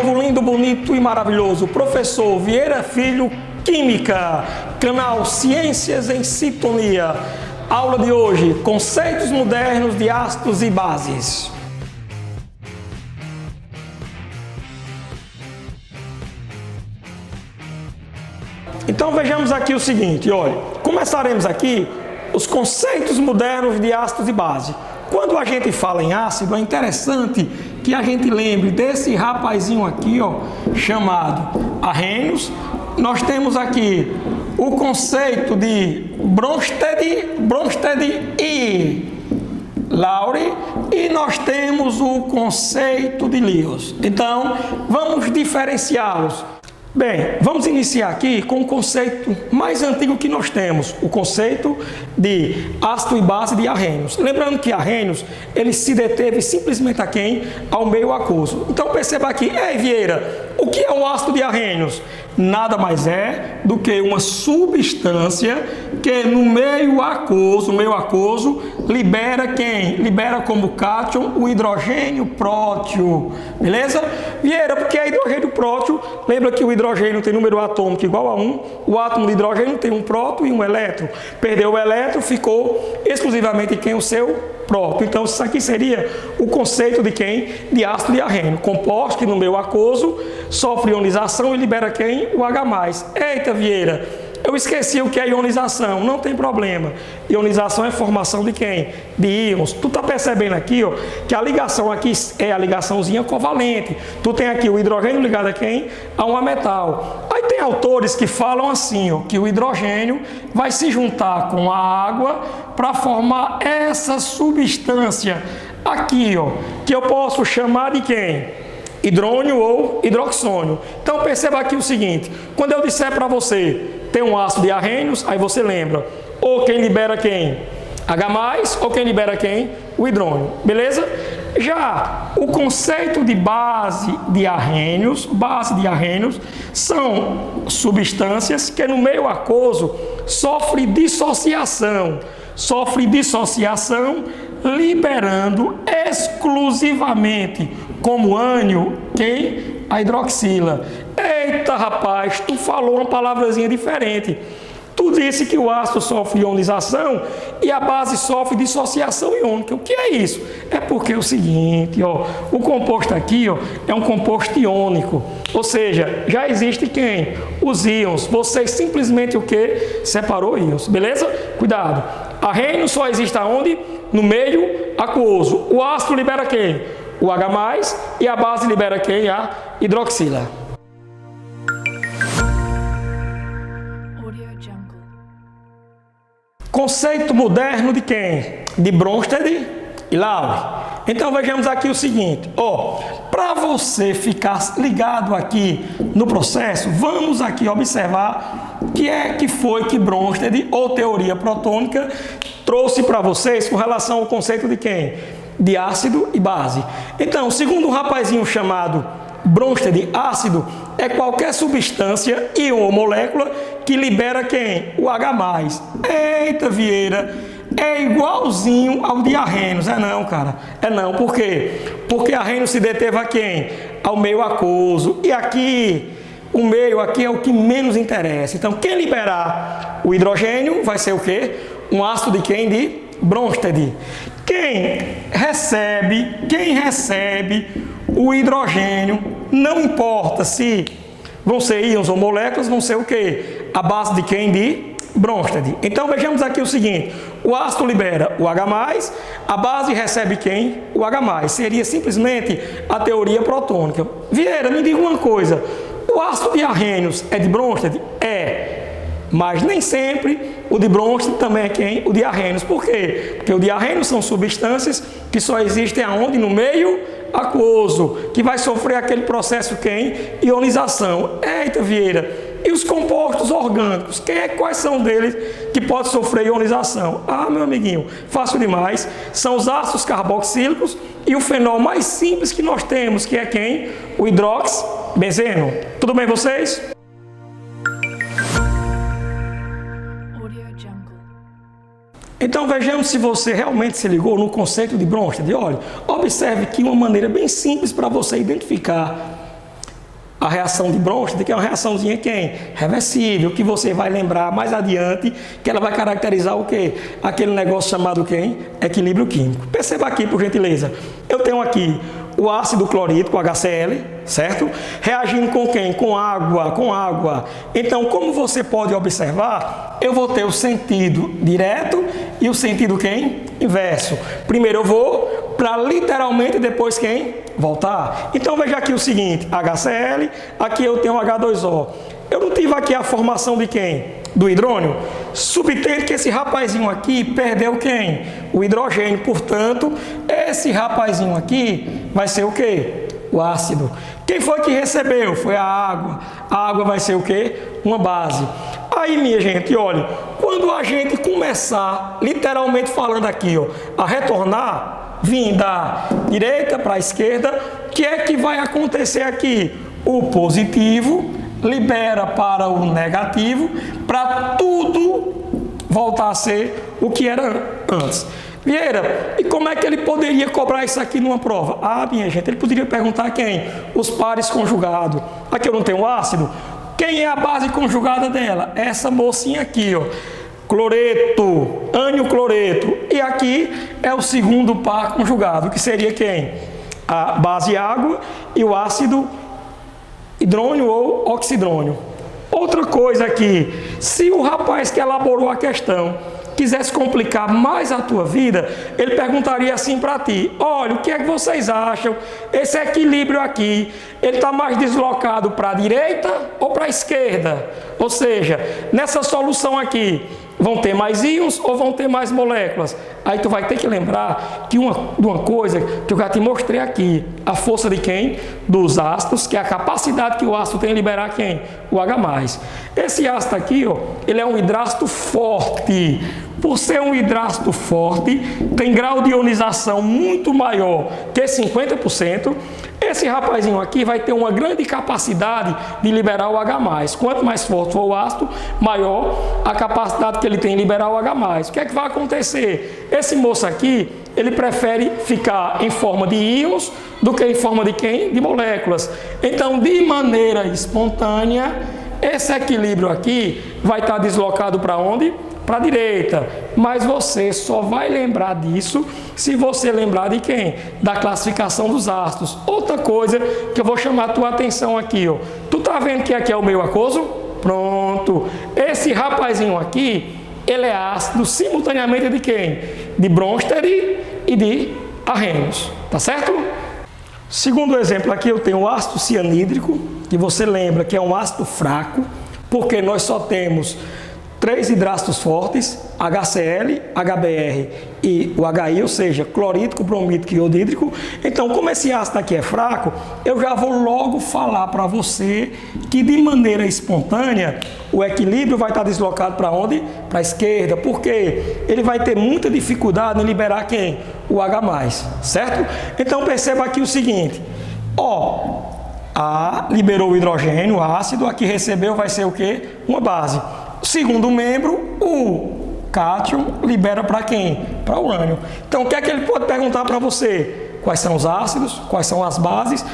povo lindo, bonito e maravilhoso. Professor Vieira Filho, Química, canal Ciências em Sintonia. Aula de hoje, conceitos modernos de ácidos e bases. Então vejamos aqui o seguinte, olha, começaremos aqui os conceitos modernos de ácidos e base. Quando a gente fala em ácido, é interessante que a gente lembre desse rapazinho aqui, ó, chamado Arrhenius. Nós temos aqui o conceito de Bronsted e Lowry, e nós temos o conceito de Lewis. Então, vamos diferenciá-los. Bem, vamos iniciar aqui com o conceito mais antigo que nós temos, o conceito de ácido e base de Arrhenius. Lembrando que Arrhenius, ele se deteve simplesmente a quem? Ao meio aquoso. Então perceba aqui, Vieira, o que é o ácido de Arrhenius? Nada mais é do que uma substância que no meio aquoso libera quem? Libera como cátion o hidrogênio prótio, beleza? Vieira, porque é hidrogênio prótio, lembra que o hidrogênio tem número atômico igual a 1, o átomo de hidrogênio tem um próton e um elétron. Perdeu o elétron, ficou exclusivamente quem? O seu próton. Então isso aqui seria o conceito de quem? De ácido de Arrhenius, composto que no meio aquoso sofre ionização e libera quem? O H+. Eita, Vieira, eu esqueci o que é ionização. Não tem problema. Ionização é formação de quem? De íons. Tu tá percebendo aqui, ó, que a ligação aqui é a ligaçãozinha covalente. Tu tem aqui o hidrogênio ligado a quem? A um metal. Aí tem autores que falam assim, ó, que o hidrogênio vai se juntar com a água para formar essa substância aqui, ó, que eu posso chamar de quem? Hidrônio ou hidroxônio. Então perceba aqui o seguinte, quando eu disser para você, tem um ácido de Arrhenius, aí você lembra, ou quem libera quem? H+, ou quem libera quem? O hidrônio, beleza? Já o conceito de base de Arrhenius são substâncias que no meio aquoso sofrem dissociação, liberando exclusivamente como ânion quem? A hidroxila. Eita, rapaz, tu falou uma palavrazinha diferente. Tu disse que o ácido sofre ionização e a base sofre dissociação iônica. O que é isso? É porque é o seguinte, ó, o composto aqui, ó, é um composto iônico. Ou seja, já existe quem? Os íons. Você simplesmente o que? Separou íons, beleza? Cuidado. Arrhenius só existe aonde? No meio aquoso. O ácido libera quem? O H+, e a base libera quem? A hidroxila. Conceito moderno de quem? De Bronsted e Lowry. Então vejamos aqui o seguinte, ó, para você ficar ligado aqui no processo, vamos aqui observar o que foi que Bronsted, ou teoria protônica, trouxe para vocês com relação ao conceito de quem? De ácido e base. Então, segundo um rapazinho chamado Bronsted, ácido é qualquer substância, íon ou molécula que libera quem? O H+. Eita, Vieira, é igualzinho ao de Arrhenius. É não, cara. É não. Por quê? Porque Arrhenius se deteve a quem? Ao meio aquoso. E aqui, o meio aqui é o que menos interessa. Então, quem liberar o hidrogênio vai ser o quê? Um ácido de quem? De Bronsted. Quem recebe o hidrogênio, não importa se vão ser íons ou moléculas, vão ser o quê? A base de quem? De Bronsted. Então vejamos aqui o seguinte, o ácido libera o H+, a base recebe quem? O H+. Seria simplesmente a teoria protônica. Vieira, me diga uma coisa, o ácido de Arrhenius é de Bronsted? É. Mas nem sempre o de Bronsted também é quem? O de Arrhenius. Por quê? Porque o de Arrhenius são substâncias que só existem aonde? No meio aquoso, que vai sofrer aquele processo quem? Ionização. Eita, Vieira, e os compostos orgânicos? Quais são deles que podem sofrer ionização? Ah, meu amiguinho, fácil demais. São os ácidos carboxílicos e o fenol mais simples que nós temos, que é quem? O hidroxibenzeno. Tudo bem vocês? Então vejamos se você realmente se ligou no conceito de Bronsted. Olha, observe que uma maneira bem simples para você identificar A reação de Bronsted, que é uma reaçãozinha quem? Reversível, que você vai lembrar mais adiante, que ela vai caracterizar o quê? Aquele negócio chamado quem? Equilíbrio químico. Perceba aqui, por gentileza. Eu tenho aqui o ácido clorídrico, HCl, certo? Reagindo com quem? Com água, com água. Então, como você pode observar, eu vou ter o sentido direto e o sentido quem? Inverso. Primeiro eu vou para literalmente depois quem? Voltar. Então, veja aqui o seguinte, HCl, aqui eu tenho H2O. Eu não tive aqui a formação de quem? Do hidrônio. Subtende que esse rapazinho aqui perdeu quem? O hidrogênio. Portanto, esse rapazinho aqui vai ser o quê? O ácido. Quem foi que recebeu? Foi a água. A água vai ser o quê? Uma base. Aí, minha gente, olha, quando a gente começar, literalmente falando aqui, ó, a retornar, vir da direita para a esquerda, o que é que vai acontecer aqui? O positivo libera para o negativo, para tudo voltar a ser o que era antes. Vieira, e como é que ele poderia cobrar isso aqui numa prova? Ah, minha gente, ele poderia perguntar quem? Os pares conjugados. Aqui eu não tenho ácido. Quem é a base conjugada dela? Essa mocinha aqui, ó. Cloreto, ânion cloreto. E aqui é o segundo par conjugado, que seria quem? A base água e o ácido hidrônio ou oxidrônio. Outra coisa aqui, se o rapaz que elaborou a questão quisesse complicar mais a tua vida, ele perguntaria assim para ti: olha, o que é que vocês acham? Esse equilíbrio aqui, ele está mais deslocado para a direita ou para a esquerda? Ou seja, nessa solução aqui, vão ter mais íons ou vão ter mais moléculas? Aí tu vai ter que lembrar que uma coisa que eu já te mostrei aqui, a força de quem? Dos ácidos, que é a capacidade que o ácido tem de liberar quem? O H+. Esse ácido aqui, ó, ele é um hidrácido forte. Por ser um hidrácido forte, tem grau de ionização muito maior que 50%. Esse rapazinho aqui vai ter uma grande capacidade de liberar o H+. Quanto mais forte for o ácido, maior a capacidade que ele tem de liberar o H+. O que é que vai acontecer? Esse moço aqui, ele prefere ficar em forma de íons do que em forma de quem? De moléculas. Então, de maneira espontânea, esse equilíbrio aqui vai estar deslocado para onde? Para a direita, mas você só vai lembrar disso se você lembrar de quem? Da classificação dos ácidos. Outra coisa que eu vou chamar a tua atenção aqui, ó. Tu tá vendo que aqui é o meio aquoso? Pronto. Esse rapazinho aqui, ele é ácido simultaneamente de quem? De Bronsted e de Arrhenius, tá certo? Segundo exemplo aqui eu tenho o ácido cianídrico, que você lembra que é um ácido fraco, porque nós só temos 3 hidrácidos fortes, HCl, HBr e o HI, ou seja, clorídrico, bromídrico e iodídrico. Então, como esse ácido aqui é fraco, eu já vou logo falar para você que de maneira espontânea o equilíbrio vai estar deslocado para onde? Para a esquerda, porque ele vai ter muita dificuldade em liberar quem? O H+, certo? Então, perceba aqui o seguinte, ó, A liberou o hidrogênio, ácido, aqui recebeu vai ser o quê? Uma base. Segundo membro, o cátion libera para quem? Para o urânio. Então, o que é que ele pode perguntar para você? Quais são os ácidos? Quais são as bases?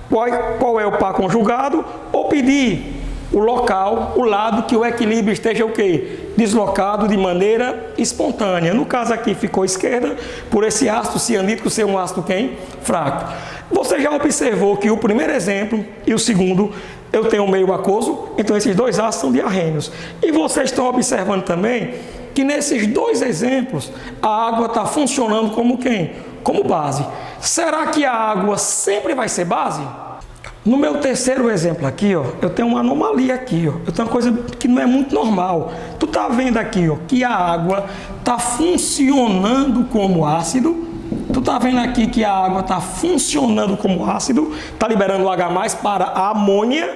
Qual é o par conjugado? Ou pedir o local, o lado que o equilíbrio esteja o quê? Deslocado de maneira espontânea. No caso aqui ficou esquerda, por esse ácido cianídrico ser um ácido quem? Fraco. Você já observou que o primeiro exemplo e o segundo eu tenho um meio aquoso, então esses dois ácidos são diarrênios. E vocês estão observando também que nesses dois exemplos a água está funcionando como quem? Como base. Será que a água sempre vai ser base? No meu terceiro exemplo aqui, ó, eu tenho uma anomalia aqui, ó. Eu tenho uma coisa que não é muito normal. Tu tá vendo aqui, ó, que a água está funcionando como ácido. Tu tá vendo aqui que a água está funcionando como ácido, está liberando o H+ para a amônia.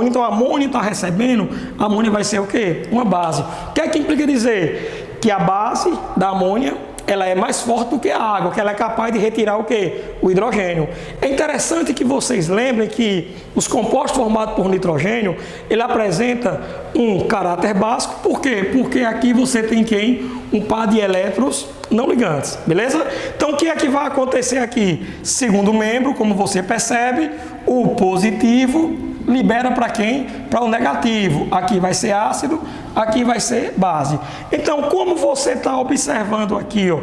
Então a amônia está recebendo, a amônia vai ser o quê? Uma base. O que é que implica dizer? Que a base da amônia, ela é mais forte do que a água, que ela é capaz de retirar o quê? O hidrogênio. É interessante que vocês lembrem que os compostos formados por nitrogênio, ele apresenta um caráter básico. Por quê? Porque aqui você tem quem? Um par de elétrons não ligantes, beleza? Então, o que é que vai acontecer aqui? Segundo membro, como você percebe, O positivo libera para quem? Para o negativo. Aqui vai ser ácido, aqui vai ser base. Então, como você está observando aqui, ó,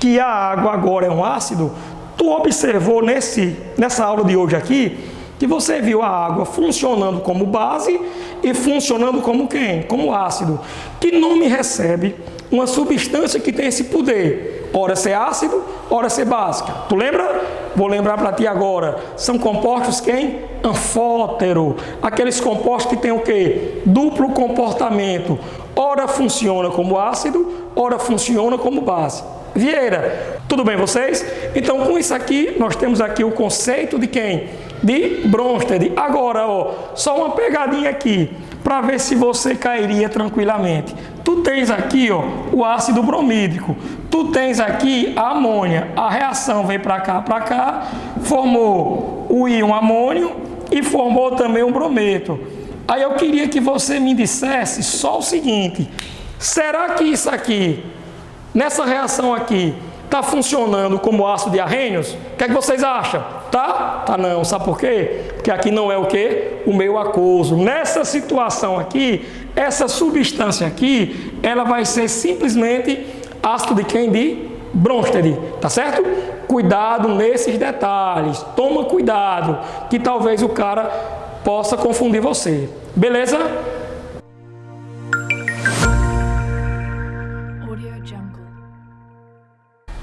que a água agora é um ácido, tu observou nessa aula de hoje aqui, que você viu a água funcionando como base e funcionando como quem? Como ácido. Que nome recebe uma substância que tem esse poder? Ora ser ácido, ora ser básica. Tu lembra? Vou lembrar para ti agora. São compostos quem? Anfótero. Aqueles compostos que tem o quê? Duplo comportamento. Ora funciona como ácido, ora funciona como base. Vieira, tudo bem vocês? Então com isso aqui, nós temos aqui o conceito de quem? De Bronsted. Agora, ó, só uma pegadinha aqui, para ver se você cairia tranquilamente. Tu tens aqui, ó, o ácido bromídrico. Tu tens aqui a amônia. A reação veio para cá, formou o íon amônio e formou também o brometo. Aí eu queria que você me dissesse só o seguinte: será que isso aqui, nessa reação aqui, está funcionando como ácido de arrênios? O que é que vocês acham? Tá? Tá não. Sabe por quê? Porque aqui não é o quê? O meio aquoso. Nessa situação aqui, essa substância aqui, ela vai ser simplesmente ácido de quem? De Bronsted. Tá certo? Cuidado nesses detalhes. Toma cuidado, que talvez o cara possa confundir você. Beleza?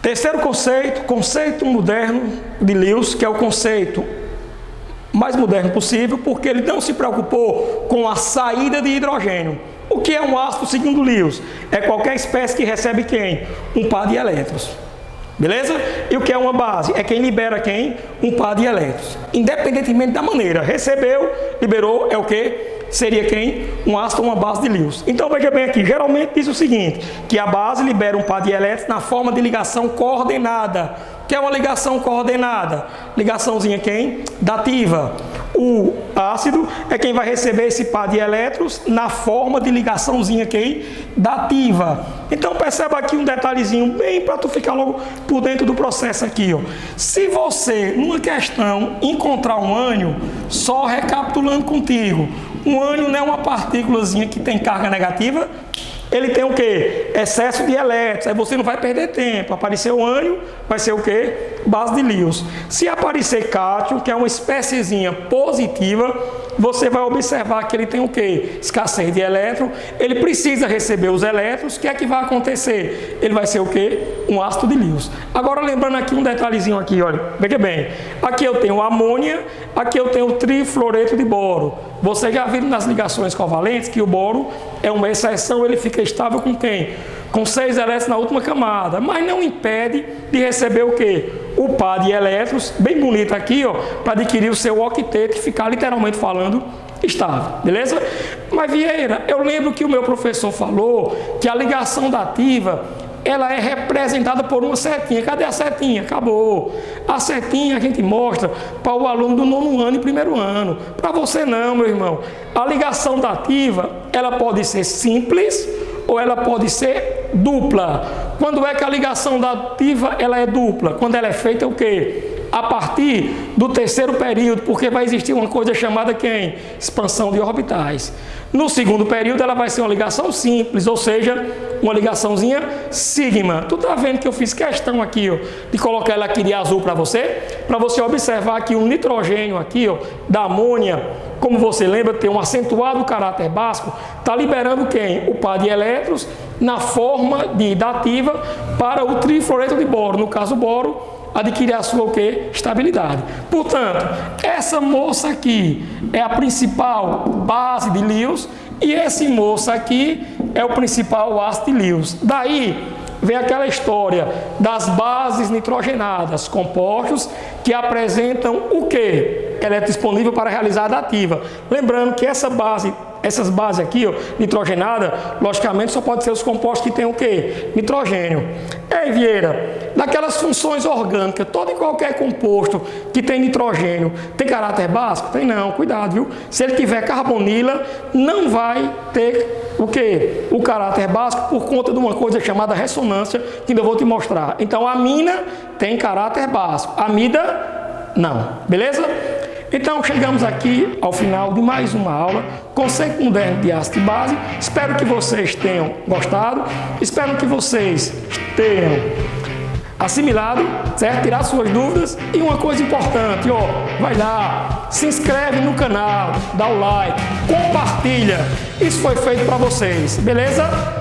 Terceiro conceito, conceito moderno de Lewis, que é o conceito mais moderno possível, porque ele não se preocupou com a saída de hidrogênio. O que é um ácido segundo Lewis? É qualquer espécie que recebe quem? Um par de elétrons. Beleza? E o que é uma base? É quem libera quem? Um par de elétrons. Independentemente da maneira. Recebeu, liberou, é o que? Seria quem? Um ácido ou uma base de Lewis. Então veja bem aqui, geralmente diz o seguinte, que a base libera um par de elétrons na forma de ligação coordenada. O que é uma ligação coordenada? Ligaçãozinha quem? Dativa. O ácido é quem vai receber esse par de elétrons na forma de ligaçãozinha quem? Dativa. Então perceba aqui um detalhezinho bem para tu ficar logo por dentro do processo aqui, ó. Se você, numa questão, encontrar um ânion, só recapitulando contigo, um ânion não é uma partículazinha que tem carga negativa, ele tem o quê? Excesso de elétrons. Aí você não vai perder tempo. Aparecer o ânion, vai ser o quê? Base de Lewis. Se aparecer cátion, que é uma espéciezinha positiva, você vai observar que ele tem o quê? Escassez de elétron. Ele precisa receber os elétrons. O que é que vai acontecer? Ele vai ser o quê? Um ácido de Lewis. Agora lembrando aqui um detalhezinho aqui, olha. Veja bem. Aqui eu tenho amônia, aqui eu tenho trifluoreto de boro. Vocês já viram nas ligações covalentes que o boro é uma exceção, ele fica estável com quem? Com 6 elétrons na última camada, mas não impede de receber o quê? O par de elétrons, bem bonito aqui, ó, para adquirir o seu octeto e ficar literalmente falando estável, beleza? Mas Vieira, eu lembro que o meu professor falou que a ligação dativa, ela é representada por uma setinha. Cadê a setinha? Acabou. A setinha a gente mostra para o aluno do 9º ano e 1º ano. Para você não, meu irmão. A ligação dativa, ela pode ser simples ou ela pode ser dupla. Quando é que a ligação dativa ela é dupla? Quando ela é feita o quê? A partir do 3º período, porque vai existir uma coisa chamada quem? Expansão de orbitais. No 2º período ela vai ser uma ligação simples, ou seja, uma ligaçãozinha sigma. Tu tá vendo que eu fiz questão aqui, ó, de colocar ela aqui de azul para você observar que o nitrogênio aqui, ó, da amônia, como você lembra, tem um acentuado caráter básico, está liberando quem? O par de elétrons na forma de dativa para o trifluoreto de boro. No caso, o boro adquirir a sua o quê? Estabilidade. Portanto, essa moça aqui é a principal base de Lewis e esse moço aqui é o principal ácido de Lewis. Daí vem aquela história das bases nitrogenadas, compostos que apresentam o quê? Ela é disponível para realizar a dativa. Lembrando que essas bases aqui, ó, nitrogenada, logicamente só pode ser os compostos que tem o quê? Nitrogênio. Ei, Vieira, daquelas funções orgânicas, todo e qualquer composto que tem nitrogênio, tem caráter básico? Tem não, cuidado, viu? Se ele tiver carbonila, não vai ter o quê? O caráter básico por conta de uma coisa chamada ressonância, que ainda vou te mostrar. Então, a amina tem caráter básico, a amida não, beleza? Então chegamos aqui ao final de mais uma aula, conceito moderno de ácido e base. Espero que vocês tenham gostado, espero que vocês tenham assimilado, certo? Tirar suas dúvidas. E uma coisa importante, ó, vai lá, se inscreve no canal, dá o like, compartilha. Isso foi feito para vocês, beleza?